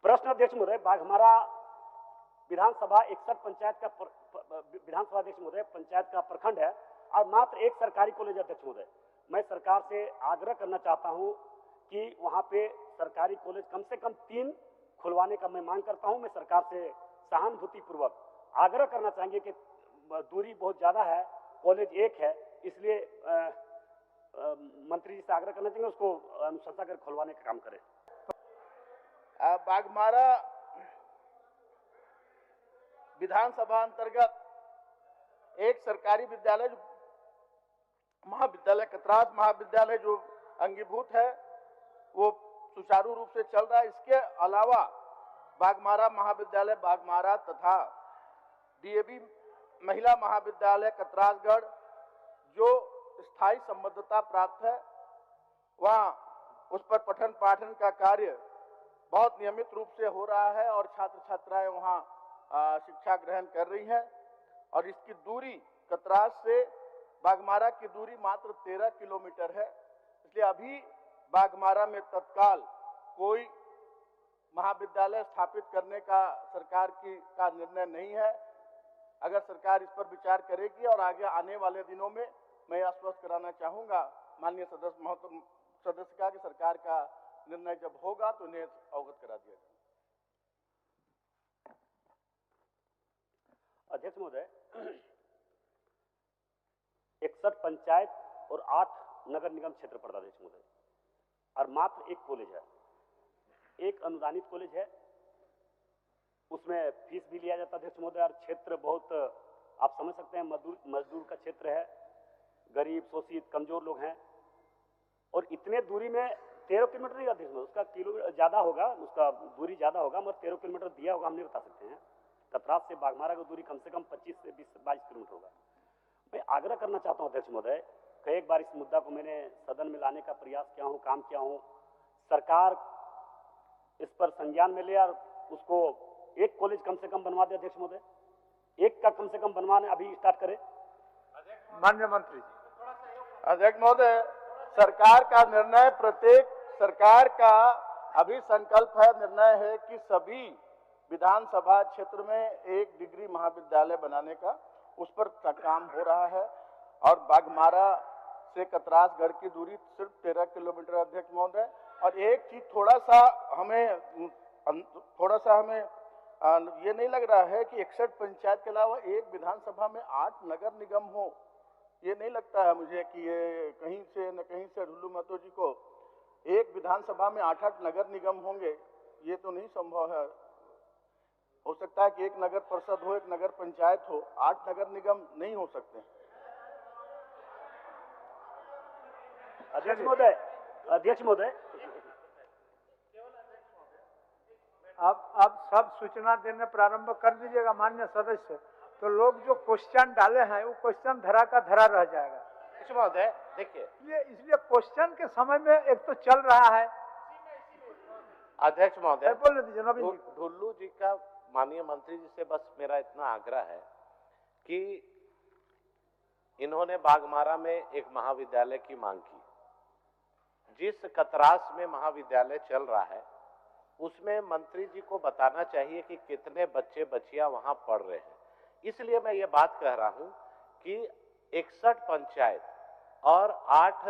प्रश्न अध्यक्ष महोदय, बाघमारा विधानसभा 61 पंचायत का विधानसभा अध्यक्ष महोदय, पंचायत का प्रखंड है और मात्र एक सरकारी कॉलेज अध्यक्ष महोदय। मैं सरकार से आग्रह करना चाहता हूं कि वहां पे सरकारी कॉलेज कम से कम 3 खुलवाने का मैं मांग करता हूं। मैं सरकार से सहानुभूति पूर्वक आग्रह करना चाहेंगे कि दूरी बहुत ज्यादा है, कॉलेज एक है, इसलिए मंत्री जी से आग्रह करना चाहेंगे उसको अनुशंसा कर खुलवाने का काम करें। बाघमारा विधानसभा अंतर्गत एक सरकारी विद्यालय महाविद्यालय कतरास महाविद्यालय जो अंगीभूत है वो सुचारू रूप से चल रहा है। इसके अलावा बाघमारा महाविद्यालय बाघमारा तथा डीएवी महिला महाविद्यालय कतरासगढ़ जो स्थायी संबद्धता प्राप्त है, वहाँ उस पर पठन पाठन का कार्य बहुत नियमित रूप से हो रहा है और छात्र छात्राएं वहाँ शिक्षा ग्रहण कर रही हैं और इसकी दूरी कतरास से बाघमारा की दूरी मात्र 13 किलोमीटर है। इसलिए अभी बाघमारा में तत्काल कोई महाविद्यालय स्थापित करने का सरकार का निर्णय नहीं है। अगर सरकार इस पर विचार करेगी और आगे आने वाले दिनों में मैं आश्वस्त कराना चाहूंगा माननीय सदस्य का कि सरकार का निर्णय जब होगा तो उन्हें अवगत करा दिया जाएगा। अध्यक्ष महोदय, 61 पंचायत और 8 नगर निगम क्षेत्र पड़ता अध्यक्ष महोदय और मात्र एक कॉलेज है, एक अनुदानित कॉलेज है, उसमें फीस भी लिया जाता है अध्यक्ष महोदय। और क्षेत्र बहुत आप समझ सकते हैं मजदूर का क्षेत्र है, गरीब शोषित कमजोर लोग हैं और इतने दूरी में 13 किलोमीटर नहीं अध्यक्ष महोदय, उसका किलोमीटर ज्यादा होगा, उसका दूरी ज्यादा होगा, मगर 13 किलोमीटर दिया होगा हम नहीं बता सकते हैं। कतरास से बाघमारा की दूरी कम से कम 25 से 22 किलोमीटर होगा। मैं आग्रह करना चाहता हूं अध्यक्ष महोदय, कई बार इस मुद्दा को मैंने सदन में लाने का प्रयास किया हूं, काम किया हूं, सरकार इस पर संज्ञान में ले और उसको एक कॉलेज कम से कम बनवा दे अध्यक्ष महोदय, एक का कम से कम बनवाने अभी स्टार्ट करे। माननीय मंत्री अध्यक्ष महोदय, सरकार का निर्णय प्रत्येक सरकार का अभी संकल्प है, निर्णय है कि सभी विधानसभा क्षेत्र में एक डिग्री महाविद्यालय बनाने का, उस पर काम हो रहा है। और बाघमारा से कतरासगढ़ की दूरी सिर्फ 13 किलोमीटर अध्यक्ष महोदय। और एक चीज थोड़ा सा हमें ये नहीं लग रहा है कि 61 पंचायत के अलावा एक विधानसभा में 8 नगर निगम हो, ये नहीं लगता है मुझे कि ये कहीं से न कहीं से ढुल्लू महतो जी को एक विधानसभा में 8 नगर निगम होंगे, ये तो नहीं संभव है। हो सकता है कि एक नगर परिषद हो, एक नगर पंचायत हो, 8 नगर निगम नहीं हो सकते। अध्यक्ष महोदय आप सब सूचना देने प्रारंभ कर दीजिएगा माननीय सदस्य, तो लोग जो क्वेश्चन डाले हैं वो क्वेश्चन धरा का धरा रह जाएगा। अध्यक्ष महोदय देखिए, इसलिए क्वेश्चन के समय में एक तो चल रहा है। अध्यक्ष महोदय बोल दीजिए नवीन जी। ढुल्लू जी का माननीय मंत्री जी से बस मेरा इतना आग्रह है कि इन्होंने बाघमारा में एक महाविद्यालय की मांग की। जिस कतरास में महाविद्यालय चल रहा है उसमें मंत्री जी को बताना चाहिए कि कितने बच्चे बच्चियां वहां पढ़ रहे हैं। इसलिए मैं ये बात कह रहा हूं कि 61 पंचायत और 8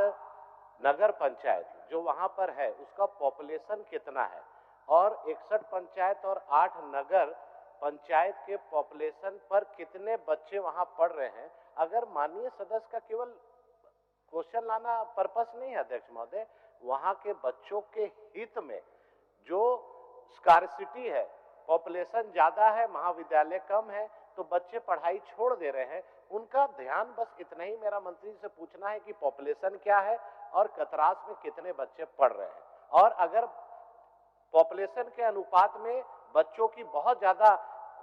नगर पंचायत जो वहां पर है उसका पॉपुलेशन कितना है और 61 पंचायत और 8 नगर पंचायत के पॉपुलेशन पर कितने बच्चे वहां पढ़ रहे हैं। अगर माननीय सदस्य का केवल क्वेश्चन लाना पर्पस नहीं है अध्यक्ष महोदय, वहां के बच्चों के हित में जो स्कार्सिटी है, पॉपुलेशन ज्यादा है, महाविद्यालय कम है, तो बच्चे पढ़ाई छोड़ दे रहे हैं, उनका ध्यान बस इतना ही मेरा मंत्री से पूछना है कि पॉपुलेशन क्या है और कतरास में कितने बच्चे पढ़ रहे हैं। और अगर पॉपुलेशन के अनुपात में बच्चों की बहुत ज्यादा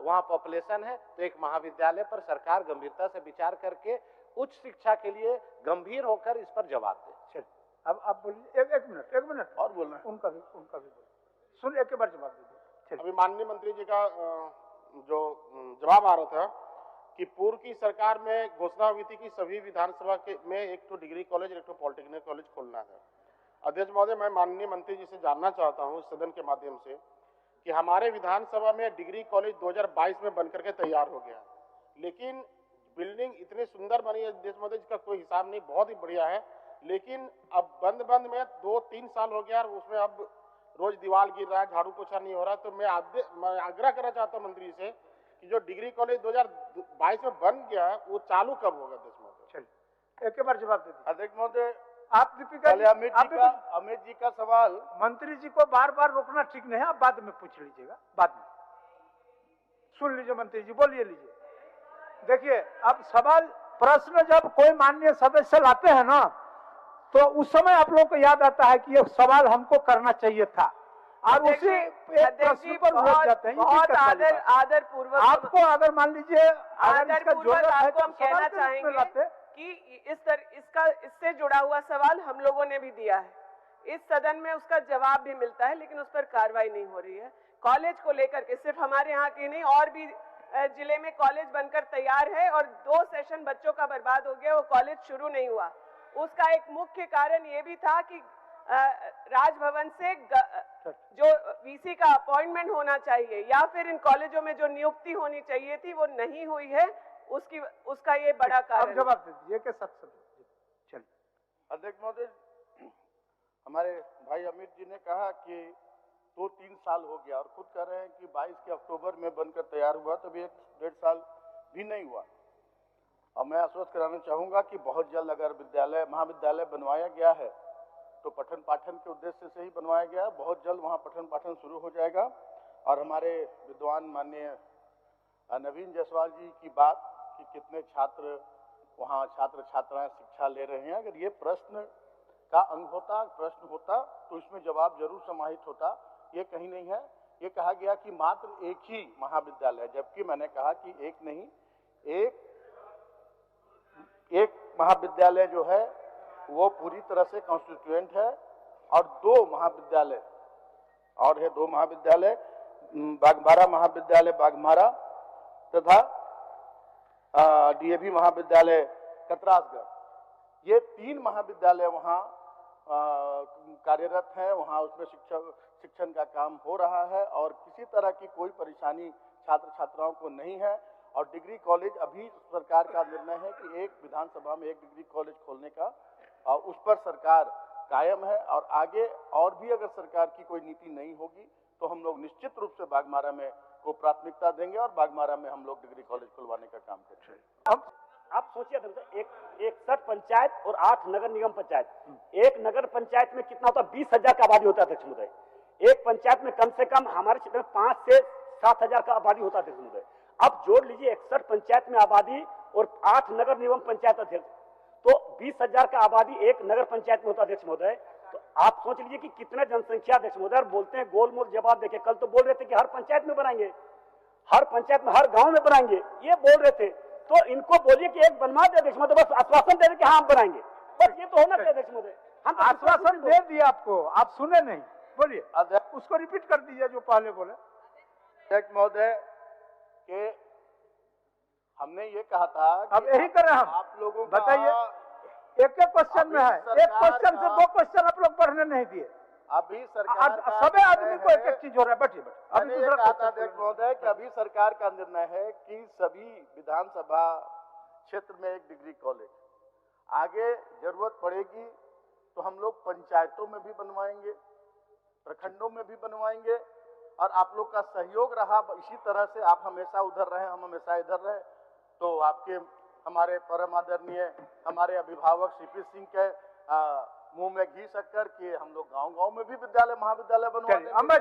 वहां पॉपुलेशन है तो एक महाविद्यालय पर सरकार गंभीरता से विचार करके उच्च शिक्षा के लिए गंभीर होकर इस पर जवाब दे। अब आप बोलिए, एक मिनट और बोलना है। उनका भी सुन, एक बार जवाब दीजिए। अभी माननीय मंत्री जी का जो जवाब आ रहा था कि पूर्व की सरकार में घोषणा हुई थी कि सभी विधानसभा के में एक तो डिग्री कॉलेज और एक तो पॉलिटेक्निक कॉलेज खोलना है। अध्यक्ष महोदय, मैं माननीय मंत्री जी से जानना चाहता हूं सदन के माध्यम से कि हमारे विधानसभा में डिग्री कॉलेज 2022 में बनकर के तैयार हो गया, लेकिन बिल्डिंग इतनी सुंदर बनी है देश महोदय, जिसका कोई हिसाब नहीं, बहुत ही बढ़िया है। लेकिन अब बंद में 2-3 साल हो गया और उसमें अब रोज दीवार गिर रहा है, झाड़ू पोछा नहीं हो रहा। तो मैं आग्रह करना चाहता हूँ मंत्री से कि जो डिग्री कॉलेज 2022 में बन गया है वो चालू कब होगा देश महोदय? चलिए एक बार जवाब दे दीजिए। अध्यक्ष महोदय, आप दीपिका जी, अमित जी का सवाल, मंत्री जी को बार बार रोकना ठीक नहीं है, आप बाद में पूछ लीजिएगा, बाद में सुन लीजिए। मंत्री जी बोलिए, लीजिए। देखिए, अब सवाल प्रश्न जब कोई माननीय सदस्य लाते हैं ना, तो उस समय आप लोग को याद आता है कि ये सवाल हमको करना चाहिए था, और उसी एक प्रश्न पर उलझ जाते हैं। बहुत आदर पूर्वक आपको अगर मान लीजिए अगर इसका जरूरत है तो हम कहना चाहेंगे कि इससे जुड़ा हुआ सवाल हम लोगों ने भी दिया है, इस सदन में उसका जवाब भी मिलता है, लेकिन उस पर कार्रवाई नहीं हो रही है। कॉलेज को लेकर के सिर्फ हमारे यहाँ की नहीं, और भी जिले में कॉलेज बनकर तैयार है और 2 सेशन बच्चों का बर्बाद हो गया, वो कॉलेज शुरू नहीं हुआ। उसका एक मुख्य कारण ये भी था कि राजभवन से जो वीसी का अपॉइंटमेंट होना चाहिए या फिर इन कॉलेजों में जो नियुक्ति होनी चाहिए थी वो नहीं हुई है, उसका ये बड़ा कारण। अब जवाब दे दीजिए के साथ। चलिए अध्यक्ष महोदय, हमारे भाई अमित जी ने कहा कि 2-3 साल हो गया और खुद कह रहे हैं कि 22 के अक्टूबर में बनकर तैयार हुआ, तो भी 1-1.5 साल भी नहीं हुआ। और मैं आश्वस्त कराना चाहूँगा कि बहुत जल्द अगर महाविद्यालय बनवाया गया है तो पठन पाठन के उद्देश्य से ही बनवाया गया है, बहुत जल्द वहाँ पठन पाठन शुरू हो जाएगा। और हमारे विद्वान माननीय नवीन जायसवाल जी की बात कि कितने छात्र वहाँ छात्र छात्राएं शिक्षा ले रहे हैं, अगर ये प्रश्न का अंग होता, प्रश्न होता, तो इसमें जवाब जरूर समाहित होता। ये कहीं नहीं है। ये कहा गया कि मात्र एक ही महाविद्यालय, जबकि मैंने कहा कि एक नहीं, एक महाविद्यालय जो है वो पूरी तरह से कॉन्स्टिट्यूएंट है, और 2 महाविद्यालय और है, 2 महाविद्यालय बाघमारा महाविद्यालय बाघमारा तथा डीएवी महाविद्यालय कतरासगढ़, ये 3 महाविद्यालय वहाँ कार्यरत हैं। वहाँ उसमें शिक्षण का काम हो रहा है और किसी तरह की कोई परेशानी छात्र छात्राओं को नहीं है। और डिग्री कॉलेज अभी सरकार का निर्णय है कि एक विधानसभा में एक डिग्री कॉलेज खोलने का, उस पर सरकार कायम है। और आगे और भी अगर सरकार की कोई नीति नहीं होगी तो हम लोग निश्चित रूप से बाघमारा में को प्राथमिकता देंगे और बाघमारा में हम लोग डिग्री कॉलेज खुलवाने का काम करेंगे। अब आप सोचिए, 61 पंचायत और 8 नगर निगम पंचायत, एक नगर पंचायत में कितना होता है? 20,000 का आबादी होता है अध्यक्ष महोदय। एक पंचायत में कम से कम हमारे क्षेत्र में 5 से 7,000 का आबादी होता है अध्यक्ष महोदय। अब जोड़ लीजिए 61 पंचायत में आबादी और 8 नगर निगम पंचायत अध्यक्ष, तो 20,000 का आबादी एक नगर पंचायत में होता है अध्यक्ष महोदय। तो आप सोच लीजिए कि कितना जनसंख्या अध्यक्ष महोदय। बोलते हैं गोल मोल जवाब देके, कल तो बोल रहे थे कि हर पंचायत में बनाएंगे, हर पंचायत में हर गांव में बनाएंगे, ये बोल रहे थे। तो इनको बोलिए कि एक बनवा दे अध्यक्ष महोदय, बस आश्वासन दे दे कि हाँ हम बनाएंगे, बस ये तो होना चाहिए अध्यक्ष महोदय। हम आश्वासन दे दिया आपको, आप सुने नहीं। बोलिए, उसको रिपीट कर दीजिए जो पहले बोले। अध्यक्ष महोदय के हमने ये कहा था कि अब यही करें हम, आप लोगों बताइए। एक क्वेश्चन में है, एक क्वेश्चन से 2 क्वेश्चन आप लोग पढ़ने नहीं दिए। अभी सरकार सभी आदमी को एक चीज हो रहा है। बैठिए अभी दूसरा अध्यक्ष महोदय कि अभी सरकार का निर्णय है कि सभी विधानसभा क्षेत्र में एक डिग्री कॉलेज, आगे जरूरत पड़ेगी तो हम लोग पंचायतों में भी बनवाएंगे, प्रखंडों में भी बनवाएंगे। और आप लोग का सहयोग रहा इसी तरह से, आप हमेशा उधर रहे, हम हमेशा इधर रहे, तो आपके हमारे परम आदरणीय हमारे अभिभावक सीपी सिंह के मुंह में घी शक्कर कि हम लोग गांव-गांव में भी विद्यालय महाविद्यालय बनवा देंगे।